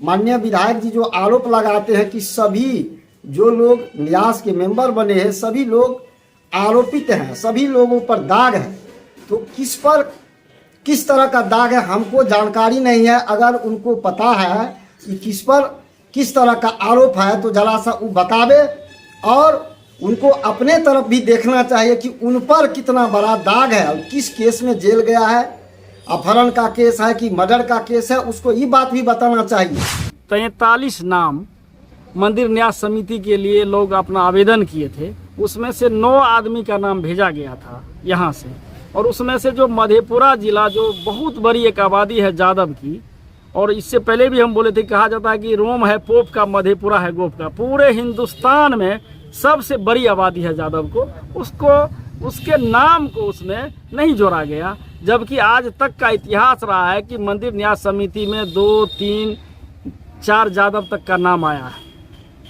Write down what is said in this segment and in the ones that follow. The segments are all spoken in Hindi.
माननीय विधायक जी जो आरोप लगाते हैं कि सभी जो लोग न्यास के मेंबर बने हैं सभी लोग आरोपित हैं, सभी लोगों पर दाग है, तो किस तरह का दाग है हमको जानकारी नहीं है। अगर उनको पता है कि किस तरह का आरोप है तो जरा सा वो बतावे, और उनको अपने तरफ भी देखना चाहिए कि उन पर कितना बड़ा दाग है और किस केस में जेल गया है, अपहरण का केस है कि मर्डर का केस है, उसको ये बात भी बताना चाहिए। 43 नाम मंदिर न्यास समिति के लिए लोग अपना आवेदन किए थे, उसमें से 9 आदमी का नाम भेजा गया था यहाँ से, और उसमें से जो मधेपुरा जिला जो बहुत बड़ी एक आबादी है यादव की, और इससे पहले भी हम बोले थे, कहा जाता है कि रोम है पोप का, मधेपुरा है गोप का, पूरे हिंदुस्तान में सबसे बड़ी आबादी है यादव को, उसके नाम को उसमें नहीं जोड़ा गया। जबकि आज तक का इतिहास रहा है कि मंदिर न्यास समिति में 2, 3, 4 यादव तक का नाम आया है,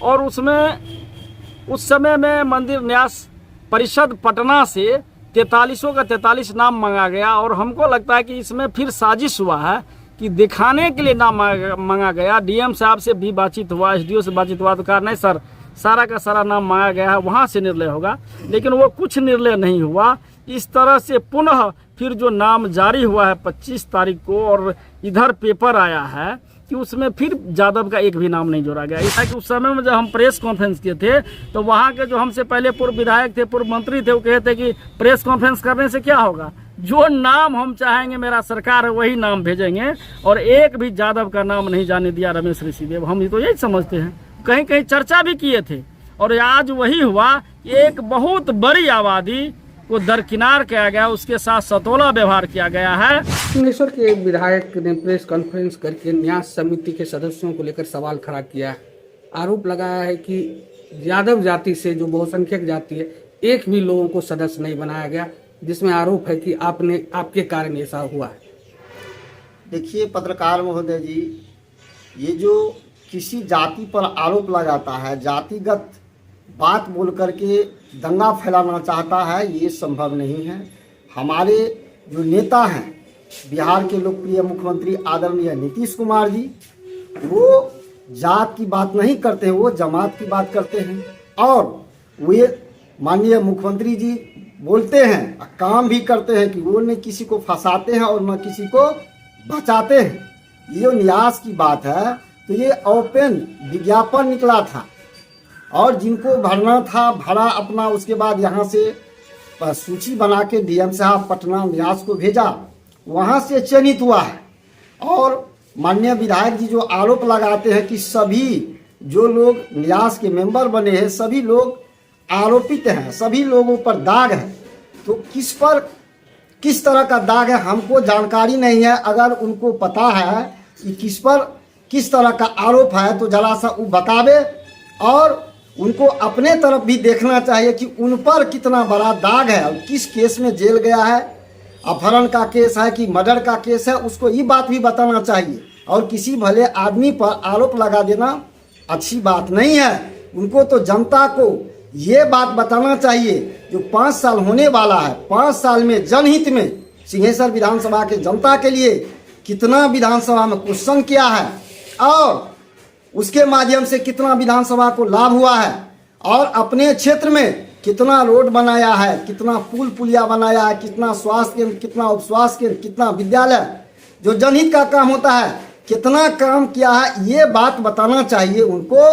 और उसमें उस समय में मंदिर न्यास परिषद पटना से 43 का 43 नाम मांगा गया, और हमको लगता है कि इसमें फिर साजिश हुआ है कि दिखाने के लिए नाम मांगा गया। डीएम साहब से भी बातचीत हुआ, एसडीओ से बातचीत हुआ, तो कहा नहीं सर सारा का सारा नाम मांगा गया है, वहाँ से निर्णय होगा, लेकिन वो कुछ निर्णय नहीं हुआ। इस तरह से पुनः फिर जो नाम जारी हुआ है 25 तारीख को, और इधर पेपर आया है कि उसमें फिर यादव का एक भी नाम नहीं जोड़ा गया। ऐसा कि उस समय में जब हम प्रेस कॉन्फ्रेंस किए थे तो वहाँ के जो हमसे पहले पूर्व विधायक थे, पूर्व मंत्री थे, वो कहते कि प्रेस कॉन्फ्रेंस करने से क्या होगा, जो नाम हम चाहेंगे मेरा सरकार है वही नाम भेजेंगे, और एक भी यादव का नाम नहीं जाने दिया रमेश ऋषिदेव। हम तो यही समझते हैं, कहीं कहीं चर्चा भी किए थे, और आज वही हुआ। एक बहुत बड़ी आबादी को दरकिनार किया गया, उसके साथ सतोला व्यवहार किया गया है। सिंहेश्वर के एक विधायक ने प्रेस कॉन्फ्रेंस करके न्यास समिति के सदस्यों को लेकर सवाल खड़ा किया, आरोप लगाया है कि यादव जाति से जो बहुसंख्यक जाति है एक भी लोगों को सदस्य नहीं बनाया गया, जिसमें आरोप है कि आपके कारण ऐसा हुआ है। देखिए पत्रकार महोदय जी, ये जो किसी जाति पर आरोप लगाता है, जातिगत बात बोल करके दंगा फैलाना चाहता है, ये संभव नहीं है। हमारे जो नेता हैं बिहार के लोकप्रिय मुख्यमंत्री आदरणीय नीतीश कुमार जी, वो जात की बात नहीं करते हैं, वो जमात की बात करते हैं, और वे माननीय मुख्यमंत्री जी बोलते हैं, काम भी करते हैं कि वो न किसी को फंसाते हैं और न किसी को बचाते हैं। ये जो न्यास की बात है तो ये ओपन विज्ञापन निकला था, और जिनको भरना था भरा अपना, उसके बाद यहाँ से सूची बना के डीएम साहब पटना न्यास को भेजा, वहाँ से चयनित हुआ है। और माननीय विधायक जी जो आरोप लगाते हैं कि सभी जो लोग न्यास के मेंबर बने हैं सभी लोग आरोपित हैं, सभी लोगों पर दाग है, तो किस तरह का दाग है हमको जानकारी नहीं है। अगर उनको पता है कि किस तरह का आरोप है तो जरा सा वो बतावे, और उनको अपने तरफ भी देखना चाहिए कि उन पर कितना बड़ा दाग है और किस केस में जेल गया है, अपहरण का केस है कि मर्डर का केस है, उसको ये बात भी बताना चाहिए। और किसी भले आदमी पर आरोप लगा देना अच्छी बात नहीं है। उनको तो जनता को ये बात बताना चाहिए, जो 5 साल होने वाला है, 5 साल में जनहित में सिंहेश्वर विधानसभा के जनता के लिए कितना विधानसभा में क्वेश्चन किया है, और उसके माध्यम से कितना विधानसभा को लाभ हुआ है, और अपने क्षेत्र में कितना रोड बनाया है, कितना पुल पुलिया बनाया है, कितना स्वास्थ्य केंद्र, कितना उपस्वास्थ्य केंद्र, कितना विद्यालय, जो जनहित का काम होता है कितना काम किया है, ये बात बताना चाहिए उनको।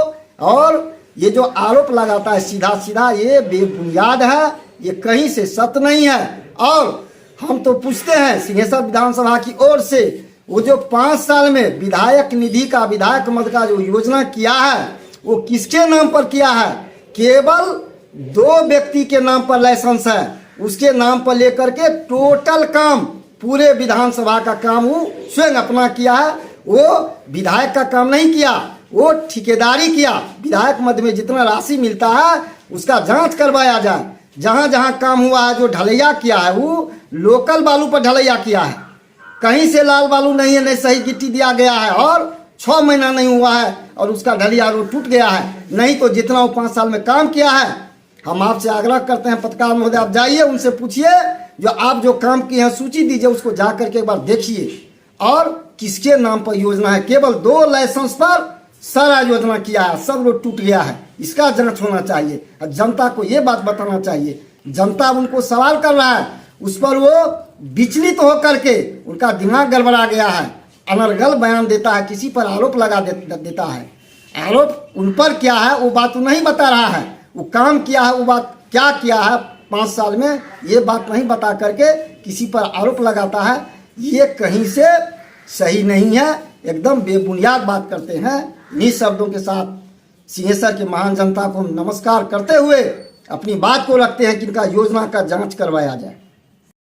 और ये जो आरोप लगाता है सीधा सीधा, ये बेबुनियाद है, ये कहीं से सत्य नहीं है। और हम तो पूछते हैं सिंहेश्वर विधानसभा की ओर से, वो जो 5 साल में विधायक निधि का, विधायक मद का जो योजना किया है वो किसके नाम पर किया है? केवल 2 व्यक्ति के नाम पर लाइसेंस है, उसके नाम पर लेकर के टोटल काम पूरे विधानसभा का काम वो स्वयं अपना किया है। वो विधायक का काम नहीं किया, वो ठेकेदारी किया। विधायक मद में जितना राशि मिलता है उसका जांच करवाया जाए। जहाँ जहाँ काम हुआ है, जो ढलैया किया है वो लोकल बालू पर ढलैया किया है, कहीं से लाल बालू नहीं है, नहीं सही गिट्टी दिया गया है, और 6 महीना नहीं हुआ है और उसका ढलैया रोड टूट गया है। नहीं तो जितना वो 5 साल में काम किया है, हम आपसे आग्रह करते हैं पत्रकार महोदय, आप जाइए उनसे पूछिए, जो आप जो काम किए हैं सूची दीजिए, उसको जा करके एक बार देखिए। और किसके नाम पर योजना है। केवल 2 लाइसेंस पर सारा योजना किया है, सब रोड टूट गया है। इसका जांच होना चाहिए और जनता को ये बात बताना चाहिए। जनता उनको सवाल कर रहा है, उस पर वो विचलित होकर के उनका दिमाग गड़बड़ा गया है, अनर्गल बयान देता है, किसी पर आरोप लगा देता है। आरोप उन पर क्या है वो बात वो नहीं बता रहा है, वो काम किया है, वो बात क्या किया है 5 साल में, ये बात नहीं बता करके किसी पर आरोप लगाता है। ये कहीं से सही नहीं है, एकदम बेबुनियाद बात करते हैं। इन्हीं शब्दों के साथ सिंहेश्वर की महान जनता को नमस्कार करते हुए अपनी बात को रखते हैं कि इनका योजना का जांच करवाया जाए।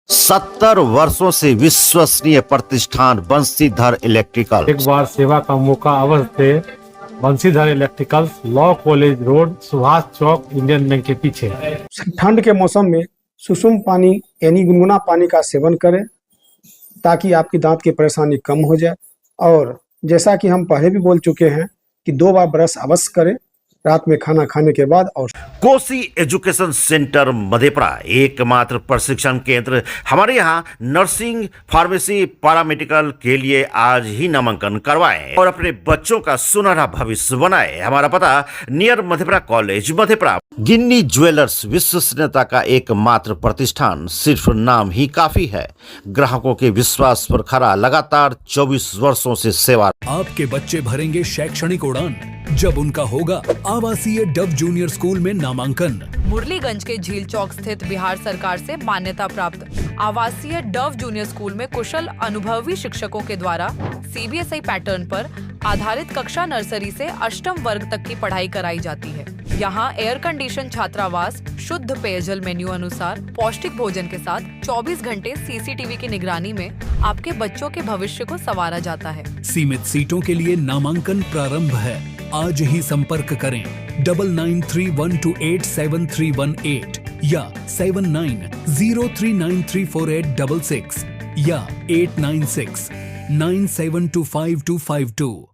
70 वर्षों से विश्वसनीय प्रतिष्ठान बंसीधर इलेक्ट्रिकल। एक बार सेवा का मौका अवश्य दे। Bansidhar electricals, law college road, Subhash Chowk, Indian bank के पीछे। ठंड के मौसम में सुसुम पानी यानी गुनगुना पानी का सेवन करें ताकि आपकी दांत की परेशानी कम हो जाए। और जैसा कि हम पहले भी बोल चुके हैं कि 2 बार ब्रश अवश्य करें रात में खाना खाने के बाद। और कोसी एजुकेशन सेंटर मधेपुरा एकमात्र प्रशिक्षण केंद्र। हमारे यहाँ नर्सिंग, फार्मेसी, पैरामेडिकल के लिए आज ही नामांकन करवाएं और अपने बच्चों का सुनहरा भविष्य बनाएं। हमारा पता नियर मधेपुरा कॉलेज मधेपुरा। गिन्नी ज्वेलर्स विश्वसनीयता का एकमात्र प्रतिष्ठान, सिर्फ नाम ही काफी है। ग्राहकों के विश्वास पर खरा लगातार 24 वर्षों से सेवा। आपके बच्चे भरेंगे शैक्षणिक उड़ान जब उनका होगा आवासीय डव जूनियर स्कूल में नामांकन। मुरलीगंज के झील चौक स्थित बिहार सरकार से मान्यता प्राप्त आवासीय डव जूनियर स्कूल में कुशल अनुभवी शिक्षकों के द्वारा CBSI पैटर्न पर आधारित कक्षा नर्सरी से 8वीं वर्ग तक की पढ़ाई कराई जाती है। यहाँ एयर कंडीशन छात्रावास, शुद्ध पेयजल मेन्यू अनुसार पौष्टिक भोजन के साथ 24 घंटे CCTV की निगरानी में आपके बच्चों के भविष्य को संवारा जाता है। सीमित सीटों के लिए नामांकन प्रारंभ है। आज ही संपर्क करें 9931287318 या 7903934866 या 8969725252।